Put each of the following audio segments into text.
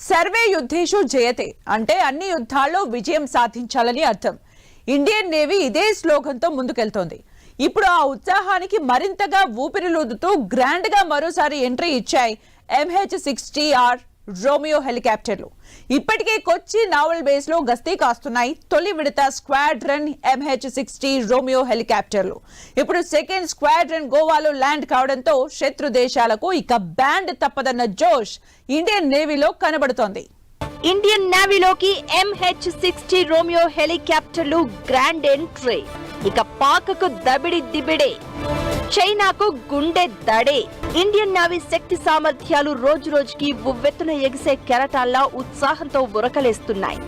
Survey యుద్ధేషు జయతే అంటే అన్ని యుద్ధాల్లో విజయం సాధించాలని అర్థం. ఇండియన్ నేవీ ఇదే స్లోగన్తో ముందుకెళ్తోంది. ఇప్పుడు ఆ ఉత్సాహానికి మరింతగా ఊపిరిలూదుతూ గ్రాండ్ గా మరోసారి ఎంట్రీ ఇచ్చాయి MH-60R రోమియో హెలికాప్టర్లు. ఇప్పటికే కొచ్చి నావల్ బేస్ లో గస్తీ కాస్తున్నాయి తొలి విడత స్క్వాడ్రన్ MH-60 రోమియో హెలికాప్టర్లు. ఇప్పుడు సెకండ్ స్క్వాడ్రన్ గోవాలో ల్యాండ్ కావడంతో శత్రు దేశాలకు ఇక బ్యాండ్ తప్పదన్న జోష్ ఇండియన్ నేవీలో కనబడుతోంది. ఇండియన్ నేవీలోకి MH-60 రోమియో హెలికాప్టర్లు గ్రాండ్ ఎంట్రీ. ఇక పాకకు దబిడి దిబిడే, చైనాకు గుండె దడే. ఇండియన్ నేవీ శక్తి సామర్థ్యాలు రోజు రోజుకి ఉవ్వెత్తున ఎగిసే కెరటాల్లా ఉత్సాహంతో ఉరకలేస్తున్నాయి.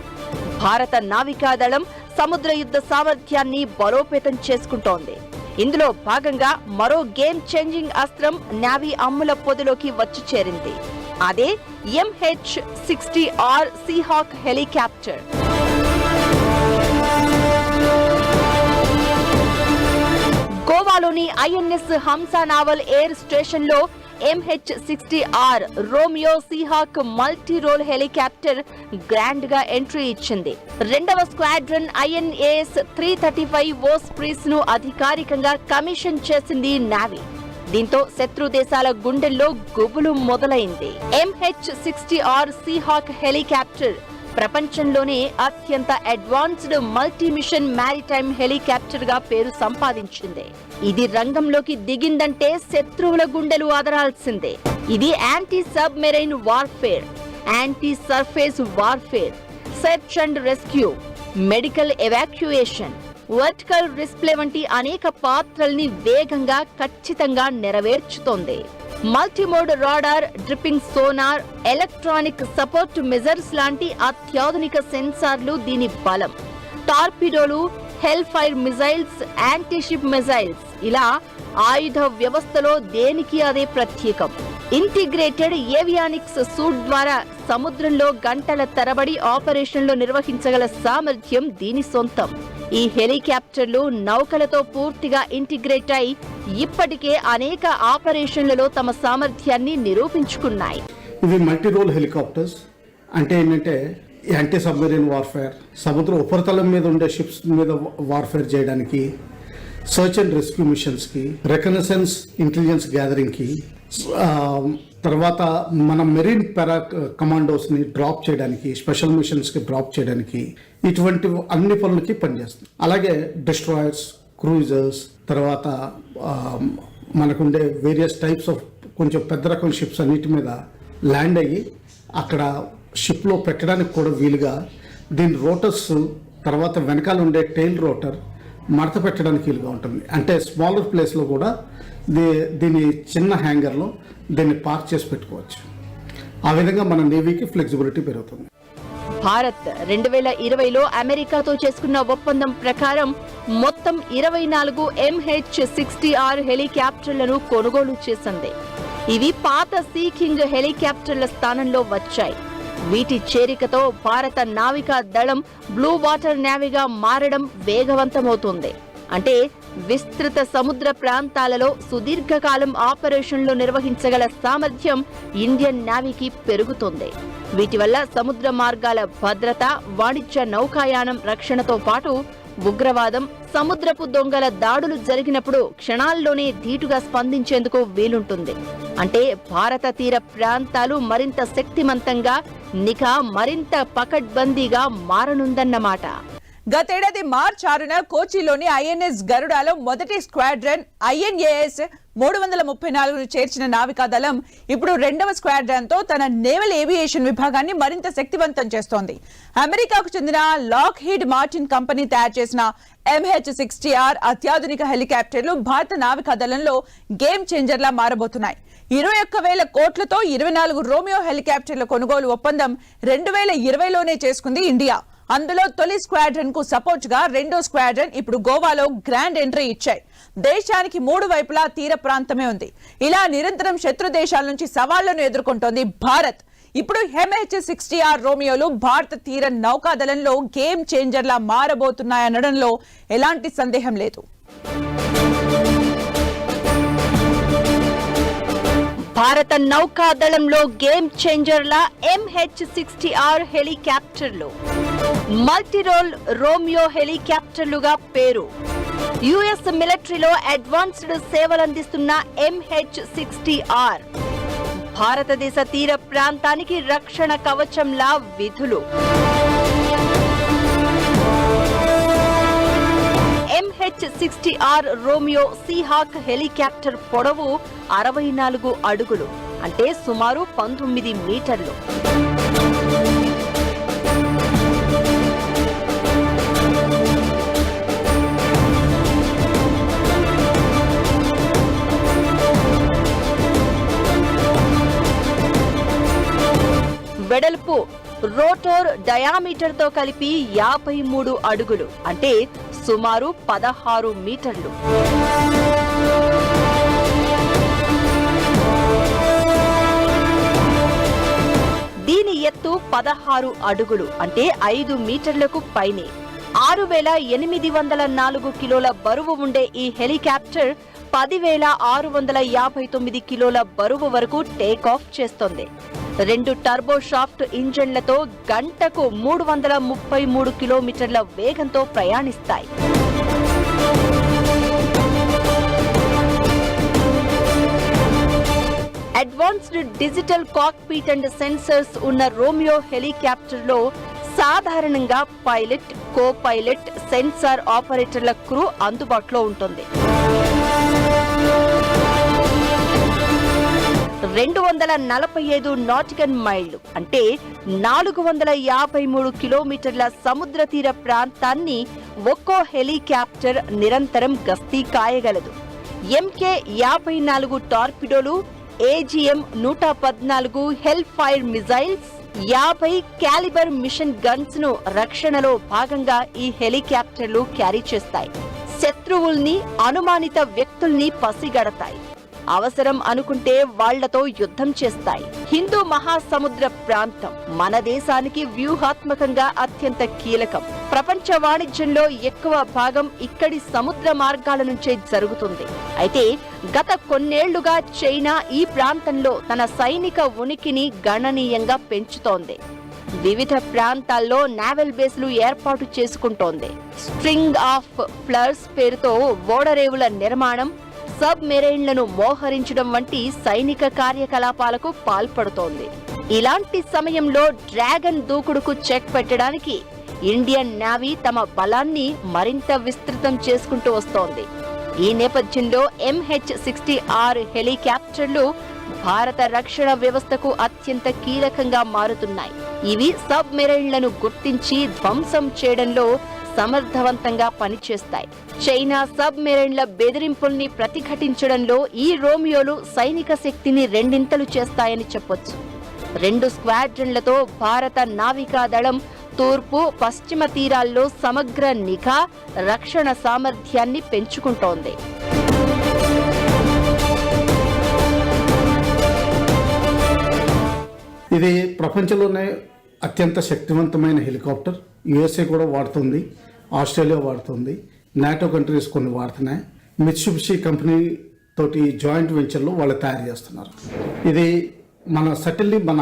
భారత నావికాదళం సముద్ర యుద్ధ సామర్థ్యాన్ని బలోపేతం చేసుకుంటోంది. ఇందులో భాగంగా మరో గేమ్ చేంజింగ్ అస్త్రం నేవీ అమ్ముల పొదిలోకి వచ్చి చేరింది. అదే MH-60R సీహాక్ హెలికాప్టర్. గోవాలోని INS Hamsa naval air station లో MH-60R Romeo Seahawk multi role helicopter grand గా ఎంట్రీ ఇచ్చింది. రెండవ స్క్వాడ్రన్ INAS 335 ఓస్ప్రీస్ ను అధికారికంగా కమిషన్ చేసింది నేవీ. దీంతో శత్రు దేశాల గుండెల్లో గుబులు మొదలైంది. MH-60R సీహాక్ హెలికాప్టర్ ప్రపంచంలోనే అత్యంత advanced multi mission maritime helicopter గా పేరు సంపాదించింది. ఇది రంగంలోకి దిగిందంటే శత్రువుల గుండెలు అదరాల్సిందే. ఇది anti submarine warfare, anti surface warfare, search and rescue, medical evacuation, vertical display వంటి అనేక పాత్రల్ని వేగంగా ఖచ్చితంగా నెరవేర్చుతోంది. Multimode radar, dripping sonar, electronic support measures లాంటి అత్యాధునిక సెన్సార్లు దీని బలం. టార్పిడోలు, Hellfire missiles, antiship missiles, ఇలా ఆయుధ వ్యవస్థలో దేనికి అదే ప్రత్యేకం. ఇంటిగ్రేటెడ్ ఏవియానిక్స్ సూట్ ద్వారా సముద్రంలో గంటల తరబడి ఆపరేషన్లు నిర్వహించగల సామర్థ్యం దీని సొంతం. ఈ హెలికాప్టర్లు నౌకలతో పూర్తిగా ఇంటిగ్రేట్ అయి ఇప్పటికే అనేక ఆపరేషన్లలో తమ సామర్థ్యాన్ని నిరూపించుకున్నాయి. ఇవి మల్టీ రోల్ హెలికాప్టర్స్ అంటే ఏంటంటే యాంటీ సబ్మెరీన్ వార్ఫేర్, సముద్ర ఉపరితలం మీద ఉండే షిప్స్ మీద వార్ఫేర్ చేయడానికి, సర్చ్ అండ్ రెస్క్యూ మిషన్స్కి, రెకనసెన్స్ ఇంటెలిజెన్స్ గ్యాదరింగ్కి, తర్వాత మన మెరీన్ పారా కమాండోస్ని డ్రాప్ చేయడానికి, స్పెషల్ మిషన్స్కి డ్రాప్ చేయడానికి, ఇటువంటి అన్ని పనులకి పనిచేస్తుంది. అలాగే డిస్ట్రాయర్స్, క్రూజర్స్, తర్వాత మనకుండే వేరియస్ టైప్స్ ఆఫ్ కొంచెం పెద్ద రకం షిప్స్ అన్నిటి మీద ల్యాండ్ అయ్యి అక్కడ షిప్లో పెట్టడానికి కూడా వీలుగా దీని రోటర్స్, తర్వాత వెనకాల ఉండే టెయిల్ రోటర్ మడత పెట్టడానికి వీలుగా ఉంటుంది. అంటే స్మాలర్ ప్లేస్లో కూడా దీని చిన్న హ్యాంగర్లో దీన్ని పార్క్ చేసి పెట్టుకోవచ్చు. ఆ విధంగా మన నేవీకి ఫ్లెక్సిబిలిటీ పెరుగుతుంది. భారత్ 2020లో అమెరికాతో చేసుకున్న ఒప్పందం ప్రకారం మొత్తం 24 MH-60R హెలికాప్టర్లను కొనుగోలు చేసింది. ఇవి పాత సీ కింగ్ హెలికాప్టర్ల స్థానంలో వచ్చాయి. వీటి చేరికతో భారత నావికా దళం బ్లూ వాటర్ నేవీగా మారడం వేగవంతమవుతుంది. అంటే విస్తృత సముద్ర ప్రాంతాలలో సుదీర్ఘకాలం ఆపరేషన్లు నిర్వహించగల సామర్థ్యం ఇండియన్ నేవీకి పెరుగుతుంది. వీటి వల్ల సముద్ర మార్గాల భద్రత, వాణిజ్య నౌకాయానం రక్షణతో పాటు ఉగ్రవాదం, సముద్రపు దొంగల దాడులు జరిగినప్పుడు క్షణాల్లోనే ధీటుగా స్పందించేందుకు వీలుంటుంది. అంటే భారత తీర ప్రాంతాలు మరింత శక్తిమంతంగా, నిఘా మరింత పకడ్బందీగా మారనుందన్నమాట. గతేడాది మార్చి 6న కోచిలోని INS గరుడాలో మొదటి స్క్వాడ్రన్ INAS 334ను చేర్చిన నావికాదళం ఇప్పుడు రెండవ స్క్వాడ్రన్ తో తన నేవల్ ఏవియేషన్ విభాగాన్ని మరింత శక్తివంతం చేస్తోంది. అమెరికాకు చెందిన లాక్హీడ్ మార్టిన్ కంపెనీ తయారు చేసిన MH-60R అత్యాధునిక హెలికాప్టర్లు భారత నావికాదళంలో గేమ్ చేంజర్లా మారబోతున్నాయి. 21,000 కోట్లతో 24 రోమియో హెలికాప్టర్ల కొనుగోలు ఒప్పందం 2020లోనే చేసుకుంది ఇండియా. అందులో తొలి స్క్వాడ్రన్ కు సపోర్ట్ గా రెండో స్క్వాడ్రన్ ఇప్పుడు గోవాలో గ్రాండ్ ఎంట్రీ ఇచ్చాయి. దేశానికి 3 వైపులా తీర ప్రాంతమే ఉంది. ఇలా నిరంతరం శత్రు దేశాల నుంచి సవాళ్లను ఎదుర్కొంటోంది భారత్. ఇప్పుడు MH-60R రోమియోలు భారత తీర నౌకాదళంలో గేమ్ చేంజర్లా మారబోతున్నాయనడంలో ఎలాంటి సందేహం లేదు. భారత నౌకాదళంలో గేమ్ చేంజర్ల MH-60R హెలికాప్టర్లు మల్టీరోల్ రోమియో హెలికాప్టర్లుగా పేరు. యుఎస్ మిలిటరీలో అడ్వాన్స్డ్ సేవలందిస్తున్న MH-60R భారతదేశ తీర ప్రాంతానికి రక్షణ కవచంలా విధులు. MH-60R రోమియో సీహాక్ హెలికాప్టర్ పొడవు 64 అడుగులు, అంటే సుమారు 19 మీటర్లు. వెడల్పు రోటోర్ డయామీటర్ తో కలిపి 53 అడుగులు, అంటే సుమారు 16 మీటర్లు. దీని ఎత్తు 16 అడుగులు, అంటే 5 మీటర్లకు పైనే. 6,804 కిలోల బరువు ఉండే ఈ హెలికాప్టర్ 10,659 కిలోల బరువు వరకు టేకాఫ్ చేస్తోంది. 2 టర్బో షాఫ్ట్ ఇంజన్లతో గంటకు 333 కిలోమీటర్ల వేగంతో ప్రయాణిస్తాయి. Advanced digital cockpit and sensors ఉన్న రోమియో హెలికాప్టర్లో సాధారణంగా పైలట్, కో పైలట్, సెన్సార్ ఆపరేటర్ల క్రూ అందుబాటులో ఉంటుంది. 245 నాటికల్ మైళ్లు, అంటే 453 కిలోమీటర్ల సముద్ర తీర ప్రాంతాన్ని ఒక్కో హెలికాప్టర్ నిరంతరం గస్తీ కాయగలదు. MK-54 టార్పిడోలు, AGM-114 Hellfire missiles, 50 calibre machine guns ను రక్షణలో భాగంగా ఈ హెలికాప్టర్లు క్యారీ చేస్తాయి. శత్రువుల్ని, అనుమానిత వ్యక్తుల్ని పసిగడతాయి. అవసరం అనుకుంటే వాళ్లతో యుద్ధం చేస్తాయి. హిందూ మహాసముద్ర ప్రాంతం మన దేశానికి వ్యూహాత్మకంగా అత్యంత కీలకం. ప్రపంచ వాణిజ్యంలో ఎక్కువ భాగం ఇక్కడి సముద్ర మార్గాల నుంచే జరుగుతుంది. అయితే గత కొన్నేళ్లుగా చైనా ఈ ప్రాంతంలో తన సైనిక ఉనికిని గణనీయంగా పెంచుతోంది. వివిధ ప్రాంతాల్లో నావల్ బేస్లు ఏర్పాటు చేసుకుంటోంది. స్ట్రింగ్ ఆఫ్ ఫ్లర్స్ పేరుతో ఓడరేవుల నిర్మాణం, సబ్ మెరైన్లను మోహరించడం వంటి సైనిక కార్యకలాపాలకు పాల్పడుతోంది. ఇలాంటి సమయంలో డ్రాగన్ దూకుడుకు చెక్ పెట్టడానికి ఇండియన్ నేవీ తమ బలాన్ని మరింత విస్తృతం చేసుకుంటూ వస్తోంది. ఈ నేపథ్యంలో MH-60R హెలికాప్టర్లు భారత రక్షణ వ్యవస్థకు అత్యంత కీలకంగా మారుతున్నాయి. ఇవి సబ్ మెరైన్లను గుర్తించి ధ్వంసం చేయడంలో సమర్థవంతంగా పనిచేస్తాయి. చైనా సబ్ మెరైన్ల బెదిరింపుల్ని ప్రతిఘటించడంలో ఈ రోమియోలు సైనిక శక్తిని రెండింతలు చేస్తాయని చెప్పొచ్చు. 2 స్క్వాడ్రన్లతో భారత నావికా దళం తూర్పు, పశ్చిమ తీరాల్లో సమగ్ర నిఘా, రక్షణ సామర్థ్యాన్ని పెంచుకుంటోంది. ఇది ప్రపంచంలోనే అత్యంత శక్తివంతమైన హెలికాప్టర్. USA కూడా వాడుతుంది, ఆస్ట్రేలియా వాడుతుంది, నాటో కంట్రీస్ కొన్ని వాడుతున్నాయి. మిత్సుబిషి కంపెనీ తోటి జాయింట్ వెంచర్లో వాళ్ళు తయారు చేస్తున్నారు. ఇది మన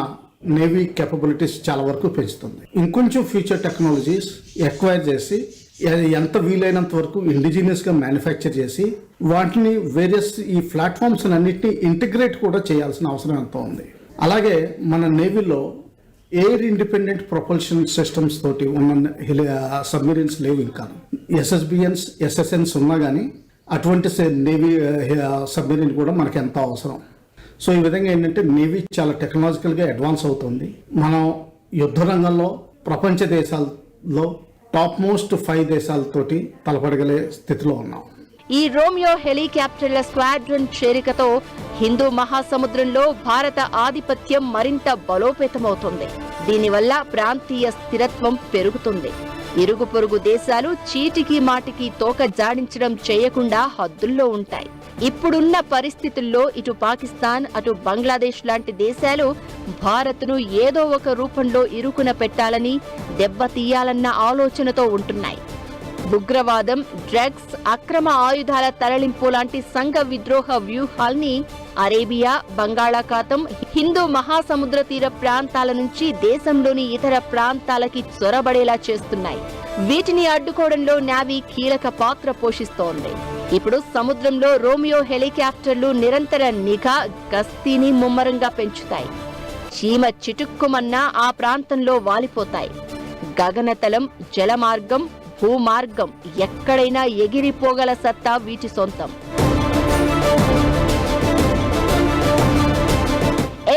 నేవీ కేపబిలిటీస్ చాలా వరకు పెంచుతుంది. ఇంకొంచెం ఫ్యూచర్ టెక్నాలజీస్ ఎక్వైర్ చేసి ఎంత వీలైనంత వరకు ఇండిజినియస్గా మ్యానుఫ్యాక్చర్ చేసి వాటిని వేరియస్ ఈ ప్లాట్ఫామ్స్ అన్నింటినీ ఇంటిగ్రేట్ కూడా చేయాల్సిన అవసరం ఎంతో ఉంది. అలాగే మన నేవీలో ఎయిర్ ఇండిపెండెంట్ ప్రొపల్షన్ సిస్టమ్స్ తోటి ఉన్న సబ్మెరీన్స్ లేవు. ఇంకా SSBNs, SSNs ఉన్నా కానీ అటువంటి నేవీ సబ్మెరీన్ కూడా మనకి ఎంతో అవసరం. సో ఈ విధంగా ఏంటంటే నేవీ చాలా టెక్నాలజికల్గా అడ్వాన్స్ అవుతుంది. మనం యుద్ధ రంగంలో ప్రపంచ దేశాల్లో టాప్ మోస్ట్ 5 దేశాలతోటి తలపడగలే స్థితిలో ఉన్నాం. ఈ రోమియో హెలికాప్టర్ల స్క్వాడ్రన్ చేరికతో హిందూ మహాసముద్రంలో భారత ఆధిపత్యం మరింత బలోపేతమవుతుంది. దీనివల్ల ప్రాంతీయ స్థిరత్వం పెరుగుతుంది. ఇరుగు పొరుగు దేశాలు చీటికి మాటికి తోక జాడించడం చేయకుండా హద్దుల్లో ఉంటాయి. ఇప్పుడున్న పరిస్థితుల్లో ఇటు పాకిస్తాన్, అటు బంగ్లాదేశ్ లాంటి దేశాలు భారత్ను ఏదో ఒక రూపంలో ఇరుకున పెట్టాలని, దెబ్బతీయాలన్న ఆలోచనతో ఉంటున్నాయి. ఉగ్రవాదం, డ్రగ్స్, అక్రమ ఆయుధాల తరలింపు లాంటి సంఘ విద్రోహ వ్యూహాల్ని అరేబియా, బంగాళాఖాతం, హిందూ మహాసముద్ర తీర ప్రాంతాల నుంచి దేశంలోని ఇతర ప్రాంతాలకి చొరబడేలా చేస్తున్నాయి. వీటిని అడ్డుకోవడంలో నేవీ కీలక పాత్ర పోషిస్తోంది. ఇప్పుడు సముద్రంలో రోమియో హెలికాప్టర్లు నిరంతర నిఘా, గస్తీని ముమ్మరంగా పెంచుతాయి. చీమ చిటుక్కుమన్నా ఆ ప్రాంతంలో వాలిపోతాయి. గగనతలం, జలమార్గం, భూమార్గం ఎక్కడైనా ఎగిరిపోగల సత్తా వీటి సొంతం.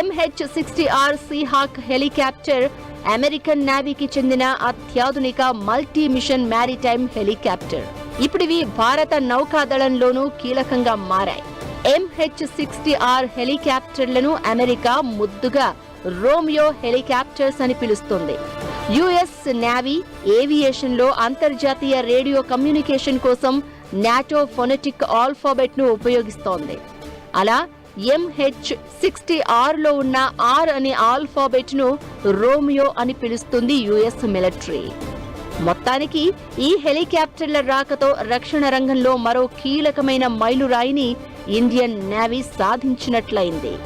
MH-60R సీహాక్ హెలికాప్టర్ అమెరికన్ నేవీకి చెందిన అత్యాధునిక మల్టీ మిషన్ మ్యారిటైమ్ హెలికాప్టర్. ఇప్పుడివి భారత నౌకాదళంలోనూ కీలకంగా మారాయి. MH-60R హెలికాప్టర్లను అమెరికా ముద్దుగా రోమియో హెలికాప్టర్స్ అని పిలుస్తుంది. యుఎస్ నేవీ ఏవియేషన్ లో అంతర్జాతీయ రేడియో కమ్యూనికేషన్ కోసం నాటో ఫొనెటిక్ ఆల్ఫాబెట్ ను ఉపయోగిస్తోంది. అలా MH-60R లో ఉన్న R అనే ఆల్ఫాబెట్ ను రోమియో అని పిలుస్తుంది యుఎస్ మిలిటరీ. మొత్తానికి ఈ హెలికాప్టర్ల రాకతో రక్షణ రంగంలో మరో కీలకమైన మైలురాయిని ఇండియన్ నేవీ సాధించినట్లయింది.